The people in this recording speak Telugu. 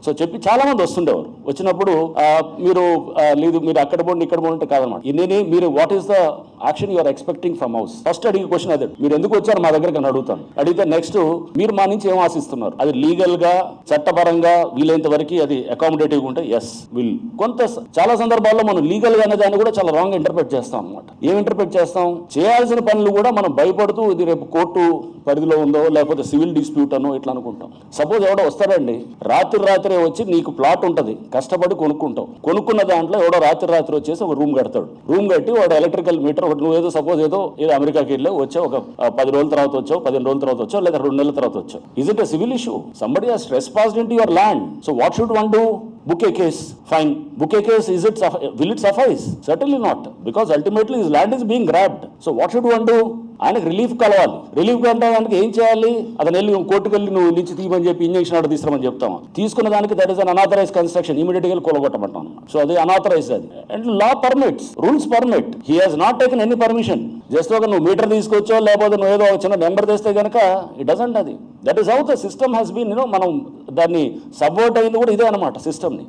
సో చెప్పి చాలా మంది వస్తుండేవారు. వచ్చినప్పుడు లేదు మీరు అక్కడ పోండి ఇక్కడ పోండి కాదనమాట. మీరు what is the action you're expecting from house? First అడిగే క్వశ్చన్ అదే, మీరు ఎందుకు వచ్చారు మా దగ్గరికి అని అడుగుతాను. అడిగితే నెక్స్ట్ మీరు మా నుంచి ఏం ఆశిస్తున్నారు, అది లీగల్ గా చట్టపరంగా వీలైనంత వరకు అది అకామిడేటివ్ ఉంటే ఎస్ విల్. చాలా సందర్భాల్లో మనం లీగల్ గా అనే దాన్ని కూడా చాలా రాంగ్ ఇంటర్ప్రిట్ చేస్తాం అనమాట. ఏం ఇంటర్ప్రిట్ చేస్తాం? చేయాల్సిన పనులు కూడా మనం భయపడుతూ ఇది రేపు కోర్టు పరిధిలో ఉందో లేకపోతే సివిల్ డిస్ప్యూట్ అనో ఇట్లా అనుకుంటాం. సపోజ్ ఎవడో వస్తాడండి, రాత్రే వచ్చి నీకు ప్లాట్ ఉంటుంది, కష్టపడి కొనుక్కుంటావు. కొనుక్కున్న దాంట్లో ఎవడో రాత్రి వచ్చేసి ఒక రూమ్ కడతాడు. రూమ్ కట్టి వాడు ఎలక్ట్రికల్ మీటర్ ఒకటి, నువ్వేదో సపోజ్ ఏదో అమెరికాకి వెళ్ళావు, వచ్చావు, ఒక 10 రోజుల తర్వాత వచ్చావు, 15 రోజుల తర్వాత వచ్చావు, లేదా 2 నెలల తర్వాత వచ్చావు. Is it a civil issue? Somebody has trespassed into your land. So what should one do? Book a case. Fine. Book a case. Will it suffice? Certainly not. Because ultimately his land is being grabbed. So what should one do? ఆయనకు రిలీఫ్ కలవాలి. రిలీఫ్ కలవడానికి ఏం చేయాలి? అతను వెళ్ళి కోర్టుకు వెళ్ళి నువ్వు నుంచి తీయమని చెప్పి ఇంజక్షన్ ఆర్డర్ తీసుకురామని చెప్తాం. తీసుకున్న దానికి that is an unauthorised construction, immediate గా కూలగొట్టమంటాం. సో అది అనాథరైజ్. అది and law permits, rules permit. He has not taken any permission. Just ఒక నువ్వు మీటర్ తీసుకొచ్చో లేకపోతే నువ్వు ఏదో చిన్న నెంబర్ తెస్తే కనుక ఇట్ డజంట్. అది that is how the system has been. మనం దాన్ని సబ్వర్ట్ అయింది కూడా ఇదే అనమాట సిస్టమ్ని.